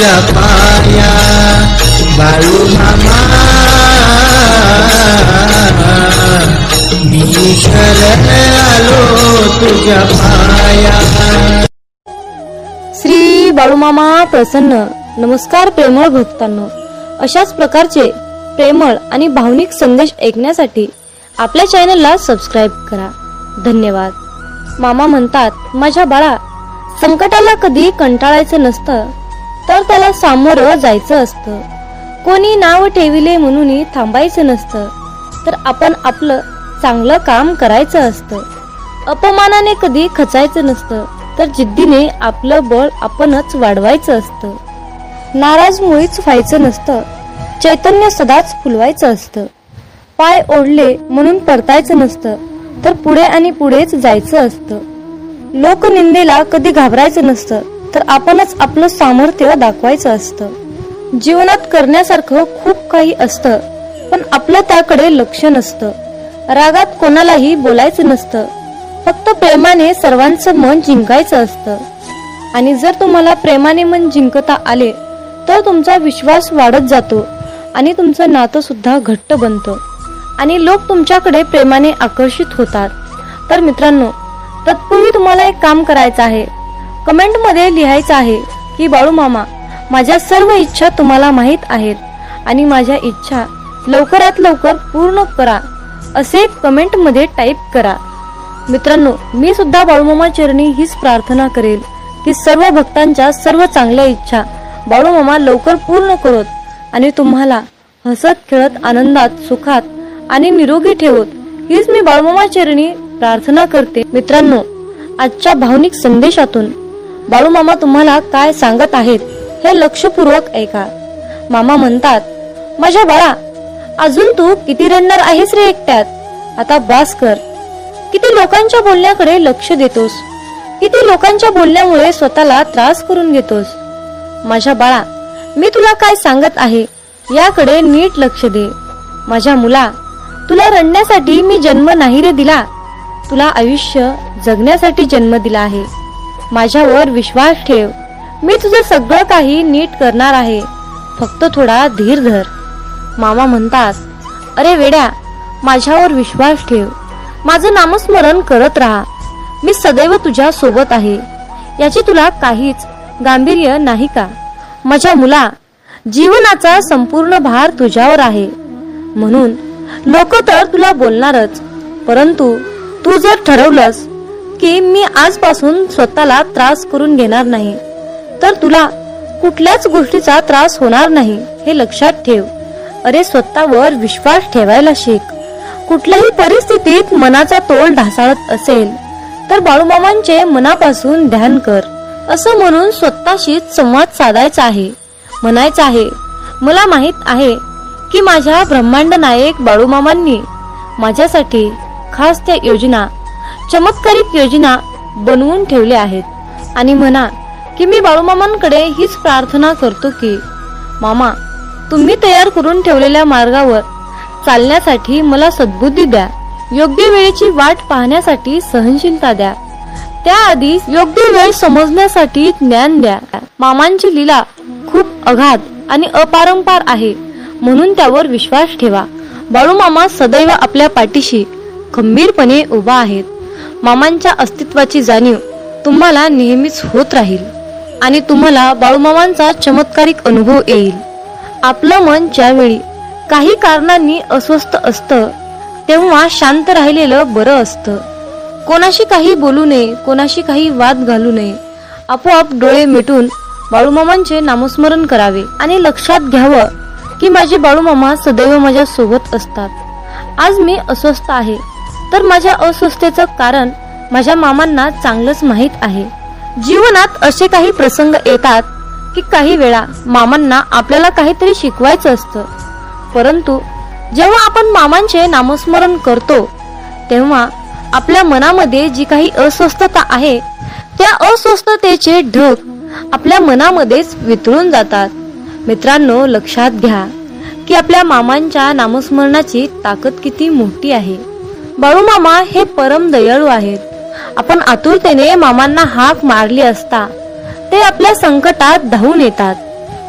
तुझ्या पाया बाळू मामा मी शरण आलो तुझ्या पाया। श्री बाळूमामा प्रसन्न। नमस्कार प्रेमळ भक्तांनो, अशाच प्रकारचे प्रेमळ आणि भावनिक संदेश ऐकण्यासाठी आपल्या चॅनलला सबस्क्राईब करा। धन्यवाद। मामा म्हणतात, माझ्या बाळा, संकटाला कधी कंटाळायचं नसतं, तर त्याला सामोरं जायचं असतं। कोणी नाव ठेविले म्हणून थांबायचं नसतं, तर आपण आपलं चांगलं काम करायचं असतं। अपमानाने कधी खचायचं नसतं, तर जिद्दीने आपलं बळ आपणच वाढवायचं असतं। नाराज मुळीच व्हायचं नसतं, चैतन्य सदाच फुलवायचं असतं। पाय ओढले म्हणून परतायचं नसतं, तर पुढे आणि पुढेच जायचं असतं। लोकनिंदेला कधी घाबरायचं नसतं, तर आपणच आपलं सामर्थ्य दाखवायचं असतं। जीवनात करण्यासारखं खूप काही असतं, पण आपलं त्याकडे लक्ष नसतं। रागात कोणालाही बोलायचं नसतं, फक्त प्रेमाने सर्वांचं मन जिंकायचं असतं। आणि जर तुम्हाला प्रेमाने मन जिंकता आले, तर तुमचा विश्वास वाढत जातो आणि तुमचं नातं सुद्धा घट्ट बनतं आणि लोक तुमच्याकडे प्रेमाने आकर्षित होतात। तर मित्रांनो, तत्पूर्वी तुम्हाला एक काम करायचं आहे। कमेंट मध्ये लिहायचं आहे की बाळू मामा, माझ्या सर्व इच्छा तुम्हाला माहित आहेत आणि माझ्या इच्छा लवकरात लवकर पूर्ण करा, असे कमेंट मध्ये टाईप करा। मित्रांनो, मी सुद्धा बाळूमामा चरणी हीच प्रार्थना करेल की सर्व भक्तांच्या सर्व चांगल्या इच्छा बाळूमामा लवकर पूर्ण करोत आणि तुम्हाला हसत खेळत आनंदात सुखात आणि निरोगी ठेवत, हीच मी बाळूमामा चरणी प्रार्थना करते। मित्रांनो, आजच्या भावनिक संदेशातून बाळूमामा तुम्हाला काय सांगत आहेत हे लक्षपूर्वक ऐका। मामा म्हणतात, माझ्या बाळा, अजून तू किती रडणार आहेस रे एकट्यात? आता बास कर। किती लोकांच्या बोलण्याकडे लक्ष देतोस, किती लोकांच्या बोलण्यामुळे स्वतःला त्रास करून घेतोस। माझ्या बाळा, मी तुला काय सांगत आहे याकडे नीट लक्ष दे। माझ्या मुला, तुला रडण्यासाठी मी जन्म नाही रे दिला, तुला आयुष्य जगण्यासाठी जन्म दिला आहे। माझ्यावर विश्वास ठेव, मी तुझं सगळं काही नीट करणार आहे, फक्त थोडा धीर धर। मामा म्हणतात, अरे वेड्या, माझ्यावर विश्वास ठेव, माझं नामस्मरण करत राहा, मी सदैव तुझ्या सोबत आहे, याची तुला काहीच गांभीर्य नाही का? माझ्या मुला, जीवनाचा संपूर्ण भार तुझ्यावर आहे, म्हणून लोक तर तुला बोलणारच, परंतु तू जर ठरवलंस की मी आजपासून स्वतःला त्रास करून घेणार नाही, तर तुला कुठल्याच गोष्टीचा त्रास होणार नाही, हे लक्षात ठेव। अरे, स्वतःवर विश्वास ठेवायला शिक। कुठल्याही परिस्थितीत मनाचा तोल ढासाळत असेल तर बाळूमामांचे मनापासून ध्यान कर, असं म्हणून स्वतःशीच संवाद साधायचा आहे। म्हणायचं आहे, मला माहित आहे की माझ्या ब्रह्मांड नायक बाळूमामांनी माझ्यासाठी खास त्या योजना, चमत्कारिक योजना बनवून ठेवल्या आहेत। आणि म्हणा की मी बाळूमामांकडे हीच प्रार्थना करतो की मामा, तुम्ही तयार करून ठेवलेल्या मार्गावर चालण्यासाठी मला सद्बुद्धी द्या, योग्य वेळेची वाट पाहण्यासाठी सहनशीलता द्या, त्याआधी योग्य वेळ समजण्यासाठी ज्ञान द्या। मामांची लीला खूप अगाध आणि अपारंपार आहे, म्हणून त्यावर विश्वास ठेवा। बाळूमामा सदैव आपल्या पाठीशी खंबीरपणे उभा आहेत। मामांच्या अस्तित्वाची जाणीव तुम्हाला नेहमीच होत राहील आणि तुम्हाला बाळूमामांचा चमत्कारिक अनुभव येईल। आपलं मन ज्यावेळी काही कारणांनी अस्वस्थ असतं, तेव्हा शांत राहिलेलं बरं असतं। कोणाशी काही बोलू नये, कोणाशी काही वाद घालू नये, आपोआप डोळे मिटून बाळूमामांचे नामस्मरण करावे आणि लक्षात घ्यावं की माझे बाळूमामा सदैव माझ्या सोबत असतात। आज मी अस्वस्थ आहे, तर माझ्या अस्वस्थतेचं कारण माझ्या मामांना चांगलंच माहित आहे। जीवनात असे काही प्रसंग येतात की काही वेळा मामांना आपल्याला काहीतरी शिकवायचं असतं, परंतु जेव्हा आपण मामांचे नामस्मरण करतो, तेव्हा आपल्या मनामध्ये जी काही अस्वस्थता आहे, त्या अस्वस्थतेचे ढग आपल्या मनामध्येच वितळून जातात। मित्रांनो, लक्षात घ्या की आपल्या मामांच्या नामस्मरणाची ताकद किती मोठी आहे। बाळूमामा हे परम दयाळू आहेत। आपण आतुरतेने मामांना हाक मारली असता ते आपल्या संकटात धावून येतात।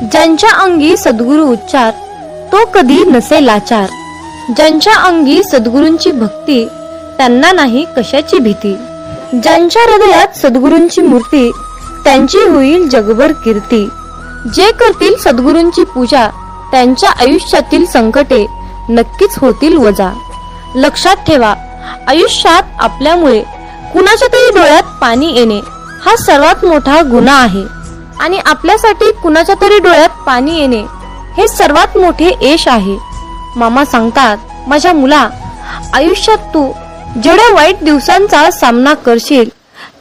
ज्यांच्या अंगी सद्गुरु उच्चार तो कधी नसे लाचार. ज्यांच्या अंगी सद्गुरूंची भक्ती त्यांना नाही कशाची भीती. ज्यांच्या हृदयात सद्गुरूंची मूर्ती त्यांची होईल जगभर कीर्ती. जे करतील सद्गुरूंची पूजा त्यांच्या आयुष्यातील संकटे नक्कीच होतील वजा. लक्षात ठेवा, आयुष्यात आपल्यामुळे कुणाच्या तरी डोळ्यात पाणी येणे हा सर्वात मोठा गुन्हा आहे आणि आपल्यासाठी कुणाच्या तरी डोळ्यात पाणी येणे हे सर्वात मोठे यश आहे. मामा सांगतात, माझ्या मुला, आयुष्यात तू जेवढ्या वाईट दिवसांचा सामना करशील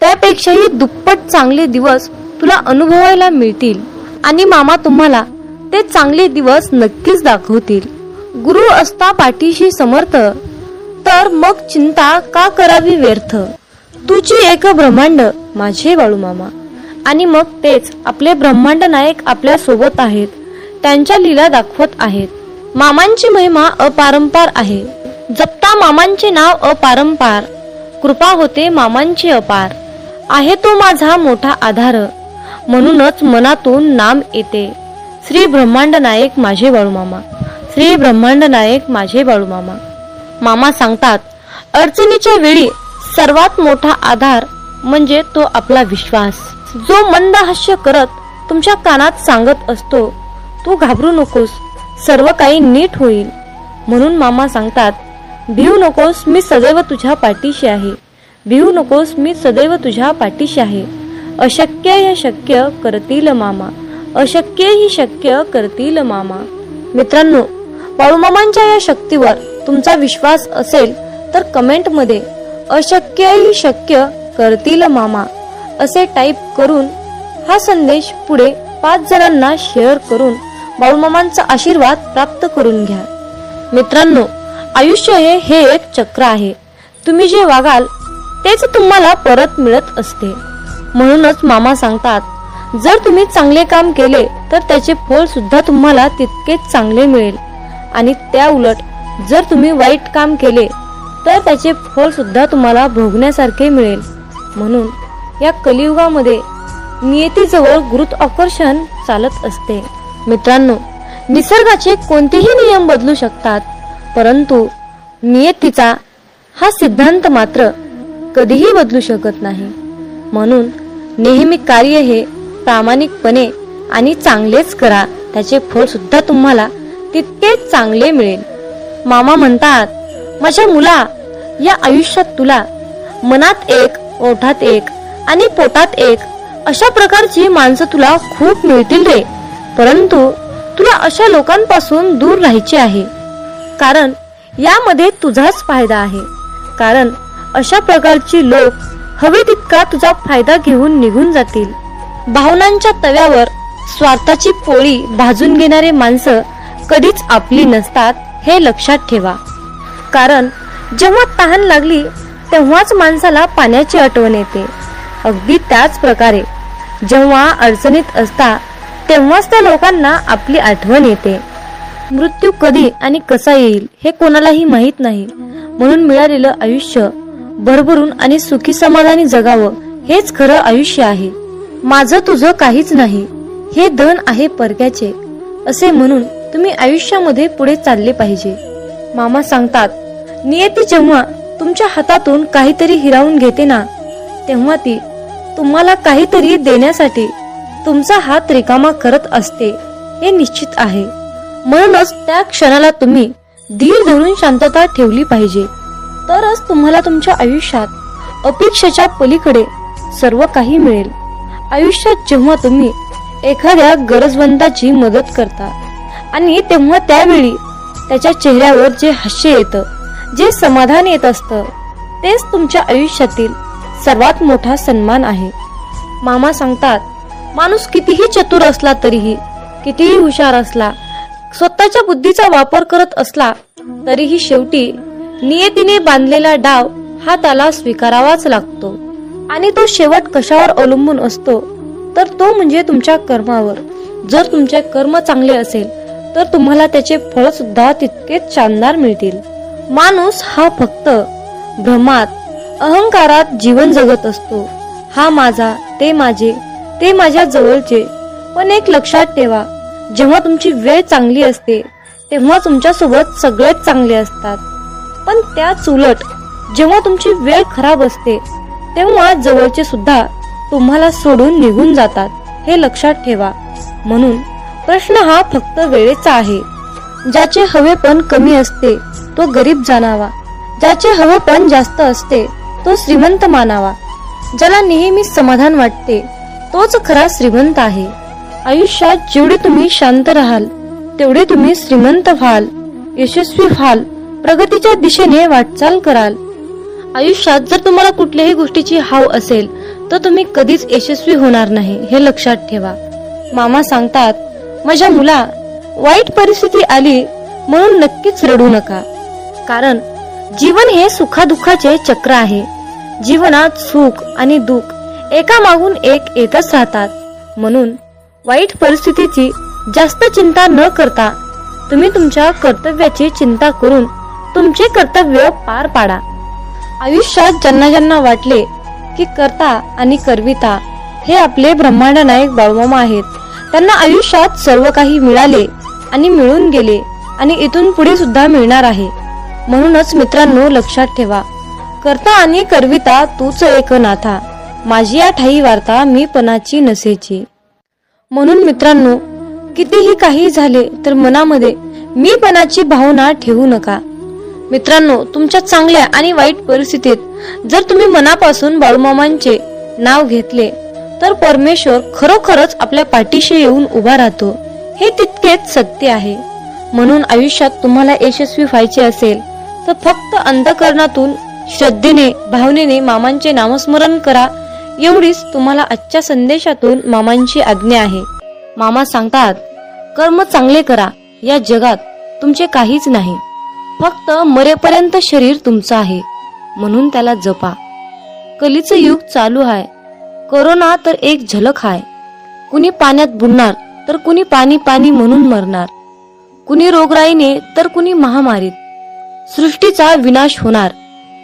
त्यापेक्षाही दुप्पट चांगले दिवस तुला अनुभवायला मिळतील आणि मामा तुम्हाला ते चांगले दिवस नक्कीच दाखवतील. गुरु असता पाठीशी समर्थ तर मग चिंता का करावी व्यर्थ. तुझी एक ब्रह्मांड माझे बाळू मामा. आणि मग तेच आपले ब्रह्मांड नायक आपल्या सोबत आहेत, त्यांच्या लीला दाखवत आहेत. मामांची महिमा अपारंपार आहे. जपता मामांचे नाव अपारंपार, कृपा होते मामांची अपार. आहे तो माझा मोठा आधार, म्हणूनच मनातून नाम येते. श्री ब्रह्मांड नायक माझे बाळू मामा. श्री ब्रह्मांड नायक माझे बाळू मामा. मामा सांगतात, अडचणीच्या वेळी सर्वात मोठा आधार म्हणजे तो आपला विश्वास. जो मंद हास्य करत तुमच्या कानात सांगत असतो, तू घाबरू नकोस, सर्व काही नीट होईल. म्हणून मामा सांगतात, भिवू नकोस, मी सदैव तुझ्या पाठीशी आहे. भिवू नकोस, मी सदैव तुझ्या पाठीशी आहे. अशक्य हे शक्य करतील मामा. अशक्य ही शक्य करतील मामा. मित्रांनो, बाळूमामांच्या या शक्तीवर तुमचा विश्वास असेल तर कमेंट मध्ये अशक्य ही शक्य करतील मामा असे टाईप करून हा संदेश पुढे 5 जणांना शेअर करून बाळूमामांचा आशीर्वाद प्राप्त करून घ्या. मित्रांनो, आयुष्य हे एक चक्र आहे. तुम्ही जे वागाल तेच तुम्हाला परत मिळत असते. म्हणूनच मामा सांगतात, जर तुम्ही चांगले काम केले तर त्याचे फळ सुद्धा तुम्हाला तितकेच चांगले मिळेल आणि त्या उलट जर तुम्ही वाईट काम केले तर त्याचे फळ सुद्धा तुम्हाला भोगण्यासारखे मिळेल. म्हणून या कलियुगामध्ये नियतीजवळ गुरुत्वाकर्षण चालत असते. मित्रांनो, निसर्गाचे कोणतेही नियम बदलू शकतात, परंतु नियतीचा हा सिद्धांत मात्र कधीही बदलू शकत नाही. म्हणून नेहमी कार्य हे प्रामाणिकपणे आणि चांगलेच करा, त्याचे फळ सुद्धा तुम्हाला तितकेच चांगले मिळेल. मामा म्हणतात, माझ्या मुला, या आयुष्यात तुला मनात एक, ओठात एक आणि पोटात एक अशा प्रकारची माणसं तुला खूप मिळतील रे. परंतु तुला अशा लोकांपासून दूर राहायचे आहे, कारण यामध्ये तुझाच फायदा आहे. कारण अशा प्रकारची लोक हवे तितका तुझा फायदा घेऊन निघून जातील. भावनांच्या तव्यावर स्वार्थाची पोळी भाजून घेणारे माणसं कधीच आपली नसतात, हे लक्षात ठेवा. कारण जेव्हा तहान लागली तेव्हाच माणसाला पाण्याची आठवण येते. अगदी त्याच प्रकारे जेव्हा अडचणीत असता तेव्हाच त्या लोकांना आपली आठवण येते. मृत्यू कधी आणि कसा येईल हे कोणालाही माहित नाही. म्हणून मिळालेलं आयुष्य भरभरून आणि सुखी समाधानी जगावं हेच खरं आयुष्य आहे. माझं तुझं काहीच नाही, हे धन आहे परक्याचे, असे म्हणून तुम्ही आयुष्यामध्ये पुढे चालले पाहिजे. मामा सांगतात, नियती जेव्हा तुमच्या हातातून काहीतरी हिरावून घेते ना, तेव्हा ती तुम्हाला काहीतरी देण्यासाठी तुमचा हात रिकामा करत असते, हे निश्चित आहे. म्हणूनच त्या क्षणाला तुम्ही धीर धरून शांतता ठेवली पाहिजे, तरच तुम्हाला तुमच्या आयुष्यात अपेक्षेच्या पलीकडे सर्व काही मिळेल. आयुष्यात जेव्हा तुम्ही एखाद्या गरजवंताची मदत करता आणि तेव्हा त्यावेळी त्याच्या चेहऱ्यावर जे हास्य येतं, जे समाधान येत असतं, तेच तुमच्या आयुष्यातील सर्वात मोठा सन्मान आहे. मामा सांगतात, माणूस कितीही चतुर असला तरीही, कितीही हुशार असला, स्वतःच्या बुद्धीचा वापर करत असला तरीही शेवटी नियतीने बांधलेला डाव हा त्याला स्वीकारावाच लागतो. आणि तो शेवट कशावर अवलंबून असतो तर तो म्हणजे तुमच्या कर्मावर. जर तुमचे कर्म चांगले असेल तर तुम्हाला त्याचे फळ सुद्धा तितकेच शानदार मिळतील. माणूस हा फक्त भ्रमात, अहंकारात जीवन जगत असतो. हा माझा, ते माझे, ते माझ्या जवळचे. पण एक लक्षात ठेवा, जेव्हा तुमची वेळ चांगली असते तेव्हा तुमच्यासोबत सगळेच चांगले असतात, पण त्याच उलट जेव्हा तुमची वेळ खराब असते तेव्हा जवळचे सुद्धा तुम्हाला सोडून निघून जातात, हे लक्षात ठेवा. म्हणून प्रश्न हा फक्त वेळेचा आहे. ज्याचे हवेपण कमी असते तो गरीब जाणावा, ज्याचे हवेपण जास्त असते तो श्रीमंत मानावा. ज्याला नेहमी समाधान वाटते तोच खरा श्रीमंत आहे. आयुष्यात जेवढे तुम्ही शांत राहाल तेवढे तुम्ही श्रीमंत व्हाल, यशस्वी व्हाल, प्रगतीच्या दिशेने वाटचाल कराल. आयुष्यात जर तुम्हाला कुठल्याही गोष्टीची हाव असेल तर तुम्ही कधीच यशस्वी होणार नाही, हे लक्षात ठेवा. मामा सांगतात, माझ्या मुला, वाईट परिस्थिती आली म्हणून नक्कीच रडू नका, कारण जीवन हे सुखादुःखाचे चक्र आहे. जीवनात सुख आणि दुःख एकामागून एक येतच राहतात. म्हणून वाईट परिस्थितीची जास्त चिंता न करता तुम्ही तुमच्या कर्तव्याची चिंता करून तुमचे कर्तव्य पार पाडा. आयुष्यात ज्यांना ज्यांना वाटले की कर्ता आणि करविता हे आपले ब्रह्मांड नायक बाळूमामा आहेत, त्यांना आयुष्यात सर्व काही मिळाले आणि मिळून गेले आणि इथून पुढे सुद्धा मिळणार आहे. म्हणूनच मित्रांनो, लक्षात ठेवा, कर्ता आणि करविता तूच एक नाथा, माझी या ठाई वार्ता मी पणाची नसेची. म्हणून मित्रांनो, कितीही काही झाले तर मनामध्ये मी पणाची भावना ठेवू नका. मित्रांनो, तुमच्या चांगल्या आणि वाईट परिस्थितीत जर तुम्ही मनापासून बाळूमामांचे नाव घेतले तर परमेश्वर खरोखरच आपल्या पाठीशी येऊन उभा राहतो, हे तितकेच सत्य आहे. म्हणून आयुष्यात तुम्हाला यशस्वी व्हायचे असेल तर फक्त अंतःकरणातून श्रद्धेने भावनेने मामांचे नामस्मरण करा, एवढीच तुम्हाला आजच्या संदेशातून मामांची आज्ञा आहे. मामा सांगतात, कर्म चांगले करा, या जगात तुमचे काहीच नाही, फक्त मरेपर्यंत शरीर तुमचं आहे, म्हणून त्याला जपा. कलीचं युग चालू आहे, कोरोना तर एक झलक आहे. कुणी पाण्यात बुडणार तर कुणी पाणी पाणी म्हणून मरणार, कुणी रोगराईने तर कुणी महामारीत. सृष्टीचा विनाश होणार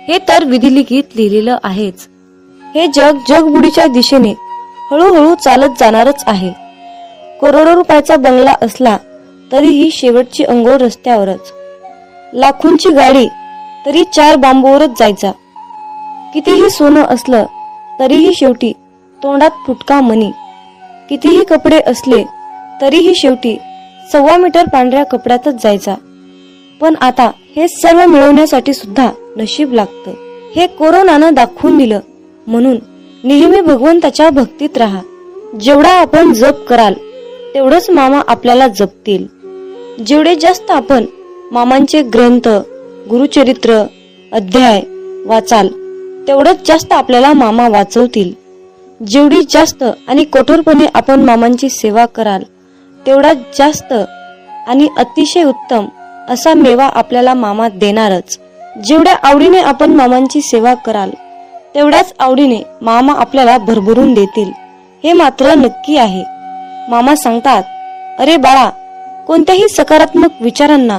हे तर विधिलिखित लिहिलेलं आहेच. हे जग जगबुडीच्या दिशेने हळूहळू चालत जाणारच आहे. करोडो रुपयाचा बंगला असला तरीही शेवटची अंघोळ रस्त्यावरच, लाखोंची गाडी तरी 4 बांबूवरच जायचा. कितीही सोनं असलं तरीही शेवटी तोंडात फुटका मणी, कितीही कपडे असले तरीही शेवटी 1.25 मीटर पांढऱ्या कपड्यातच जायचा. पण आता हे सर्व मिळवण्यासाठी सुद्धा नशीब लागतं, हे कोरोनानं दाखवून दिलं. म्हणून नेहमी भगवंताच्या भक्तीत राहा. जेवढा आपण जप कराल तेवढंच मामा आपल्याला जपतील. जेवढे जास्त आपण मामांचे ग्रंथ, गुरुचरित्र, अध्याय वाचाल तेवढंच जास्त आपल्याला मामा वाचवतील. जेवढी जास्त आणि कठोरपणे आपण मामांची सेवा कराल तेवढा जास्त आणि अतिशय उत्तम असा मेवा आपल्याला मामा देणारच. जेवढ्या आवडीने आपण मामांची सेवा कराल तेवढ्याच आवडीने मामा आपल्याला भरभरून देतील, हे मात्र नक्की आहे. मामा सांगतात, अरे बाळा, कोणत्याही सकारात्मक विचारांना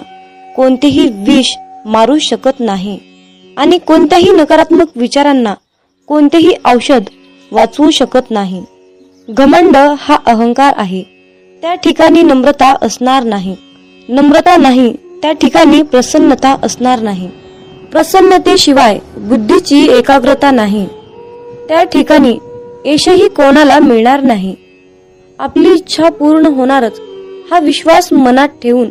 कोणतेही विष मारू शकत नाही आणि कोणत्याही नकारात्मक विचारांना कोणतेही औषध वाचवू शकत नाही. घमंड हा अहंकार आहे, त्या ठिकाणी नम्रता असणार नाही. नम्रता नाही त्या ठिकाणी प्रसन्नता असणार नाही. प्रसन्नतेशिवाय बुद्धीची एकाग्रता नाही, त्या ठिकाणी यशही कोणाला मिळणार नाही. आपली इच्छा पूर्ण होणारच हा विश्वास मनात ठेवून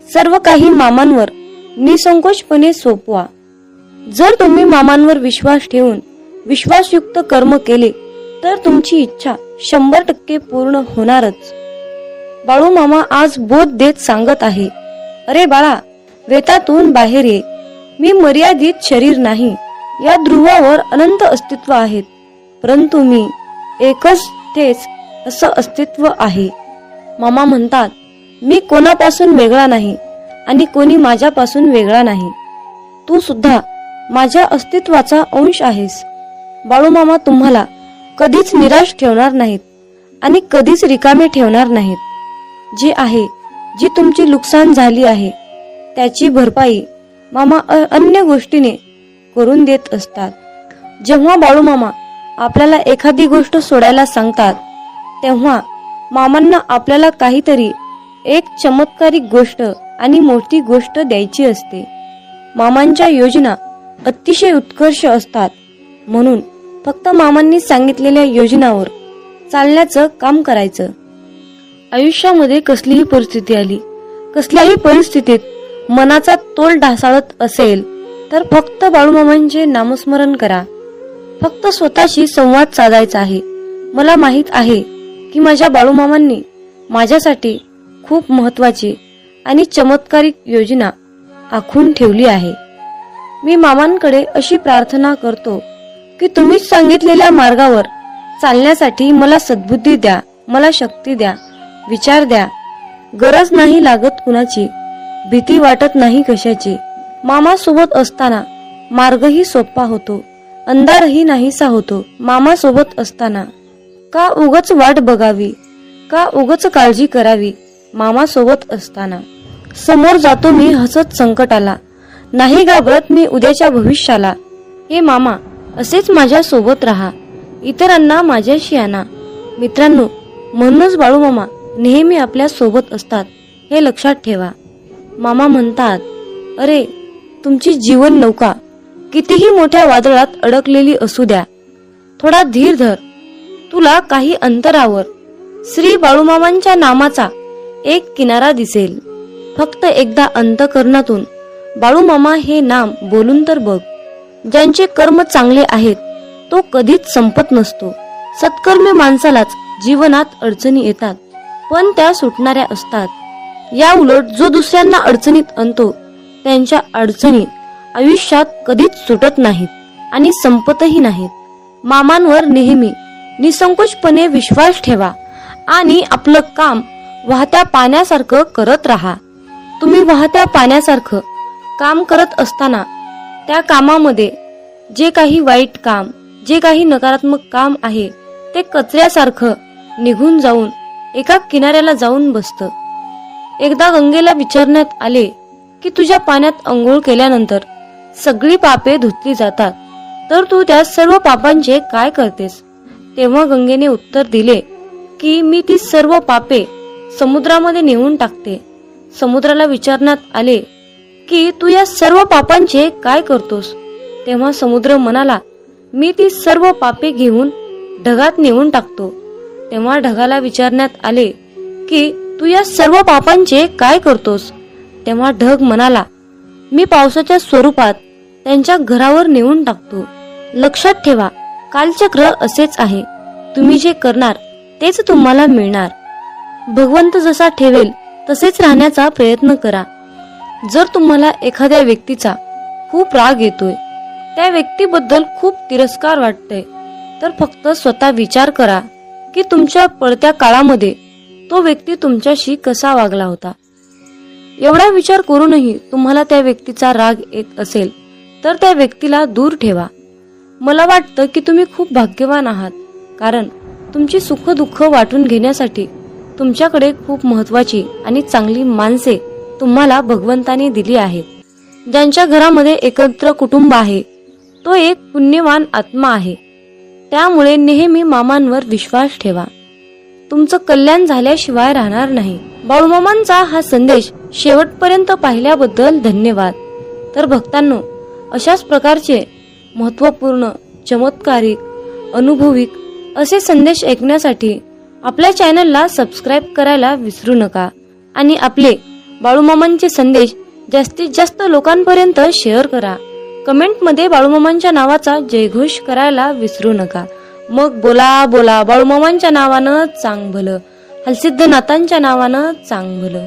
सर्व काही मामांवर निसंकोचपणे सोपवा. जर तुम्ही मामांवर विश्वास ठेवून विश्वासयुक्त कर्म केले तर तुमची इच्छा 100% पूर्ण होणारच. बाळू मामा आज बोध देत सांगत आहे, अरे बाळा, वेतातून बाहेर ये. मी मर्यादित शरीर नाही, या ध्रुवावर अनंत अस्तित्व आहेत, परंतु मी एकच तेच असं अस्तित्व आहे. मामा म्हणतात, मी कोणापासून वेगळा नाही आणि कोणी माझ्यापासून वेगळा नाही. तू सुद्धा माझ्या अस्तित्वाचा अंश आहेस. बाळूमामा तुम्हाला कधीच निराश ठेवणार नाहीत आणि कधीच रिकामे ठेवणार नाहीत. जे आहे, जी तुमची नुकसान झाली आहे त्याची भरपाई मामा अन्य गोष्टीने करून देत असतात. जेव्हा बाळूमामा आपल्याला एखादी गोष्ट सोडायला सांगतात तेव्हा मामांना आपल्याला काहीतरी एक चमत्कारिक गोष्ट आणि मोठी गोष्ट द्यायची असते. मामांच्या योजना अतिशय उत्कर्ष असतात, म्हणून फक्त मामांनी सांगितलेल्या योजनावर चालण्याचं काम करायचं. आयुष्यामध्ये कसलीही परिस्थिती आली, कसल्याही परिस्थितीत मनाचा तोल ढासाळत असेल तर फक्त बाळूमामांचे नामस्मरण करा. फक्त स्वतःशी संवाद साधायचा आहे. मला माहित आहे की माझ्या बाळूमामांनी माझ्यासाठी खूप महत्वाची आणि चमत्कारिक योजना आखून ठेवली आहे. मी मामांकडे अशी प्रार्थना करतो की तुम्ही सांगितलेल्या मार्गावर चालण्यासाठी मला सद्बुद्धी द्या, मला शक्ती द्या, विचार द्या. गरज नाही लागत कुणाची, भीती वाटत नाही कशाची. मामा सोबत असताना मार्गही सोपा होतो, अंधारही नाहीसा होतो. मामा सोबत असताना का उगच वाट बघावी, का उगच काळजी करावी. मामा सोबत असताना समोर जातो मी हसत संकटाला, नाही घाबरत मी उद्याच्या भविष्याला. हे मामा असेच माझ्या सोबत राहा, इतरांना माझ्याशी आणा. मित्रांनो, म्हणूनच बाळूमामा नेहमी आपल्या सोबत असतात, हे लक्षात ठेवा. मामा म्हणतात, अरे तुमची जीवन नौका कितीही मोठ्या वादळात अडकलेली असू द्या, थोडा धीर धर. तुला काही अंतरावर श्री बाळूमामांच्या नामाचा एक किनारा दिसेल. फक्त एकदा अंतःकरणातून बाळूमामा हे नाम बोलून तर बघ. ज्यांचे कर्म चांगले आहेत तो कधीच संपत नसतो. सत्कर्मी माणसालाच जीवनात अडचणी येतात, पण त्या सुटणाऱ्या असतात. या उलट जो दुसऱ्यांना अडचणीत आणतो त्यांच्या अडचणी आयुष्यात कधीच सुटत नाहीत आणि संपतही नाहीत. मामांवर नेहमी निसंकोचपणे विश्वास ठेवा आणि आपलं काम वाहत्या पाण्यासारखं करत राहा. तुम्ही वाहत्या पाण्यासारखं काम करत असताना त्या कामामध्ये जे काही वाईट काम, जे काही नकारात्मक काम आहे ते कचऱ्यासारखं निघून जाऊन एका किनाऱ्याला जाऊन बसतं. एकदा गंगेला विचारण्यात आले की तुझ्या पाण्यात अंघोळ केल्यानंतर सगळी पापे धुतली जातात, तर तू त्या सर्व पापांचे काय करतेस? तेव्हा गंगेने उत्तर दिले की मी ती सर्व पापे समुद्रामध्ये नेऊन टाकते. समुद्राला विचारण्यात आले की तू या सर्व पापांचे काय करतोस? तेव्हा समुद्र म्हणाला, मी ती सर्व पापे घेऊन ढगात नेऊन टाकतो. तेव्हा ढगाला विचारण्यात आले की तू या सर्व पापांचे काय करतोस? तेव्हा ढग म्हणाला, मी पावसाच्या स्वरूपात त्यांच्या घरावर नेऊन टाकतो. लक्षात ठेवा, कालचक्र असेच आहे. तुम्ही जे करणार तेच तुम्हाला मिळणार. भगवंत जसा ठेवेल तसेच राहण्याचा प्रयत्न करा. जर तुम्हाला एखाद्या व्यक्तीचा खूप राग येतोय, त्या व्यक्तीबद्दल खूप तिरस्कार वाटतोय, तर फक्त स्वतः विचार करा की तुमच्या पडत्या काळामध्ये तो व्यक्ती तुमच्याशी कसा वागला होता. एवढा विचार करूनही तुम्हाला त्या व्यक्तीचा राग येत असेल तर त्या व्यक्तीला दूर ठेवा. मला वाटतं की तुम्ही खूप भाग्यवान आहात, कारण तुमची सुख दुःख वाटून घेण्यासाठी तुमच्याकडे खूप महत्वाची आणि चांगली माणसे तुम्हाला भगवंताने दिली आहेत. ज्यांच्या घरामध्ये एकत्र कुटुंब आहे तो एक पुण्यवान आत्मा आहे. त्यामुळे नेहमी मामांवर विश्वास ठेवा. तुमचं कल्याण झाल्याशिवाय राहणार नाही. बाळूमामांचा हा संदेश शेवटपर्यंत पाहिल्याबद्दल धन्यवाद. तर भक्तांनो, अशाच प्रकारचे महत्त्वपूर्ण, चमत्कारिक, अनुभविक असे संदेश ऐकण्यासाठी आपल्या चॅनलला सबस्क्राईब करायला विसरू नका आणि आपले बाळूमामांचे संदेश जास्तीत जास्त लोकांपर्यंत शेअर करा. कमेंटमध्ये बाळूमामांच्या नावाचा जयघोष करायला विसरू नका. मग बोला बोला बाळूमामांच्या नावानं चांग भलं, हलसिद्धनाथांच्या नावानं चांग भलं.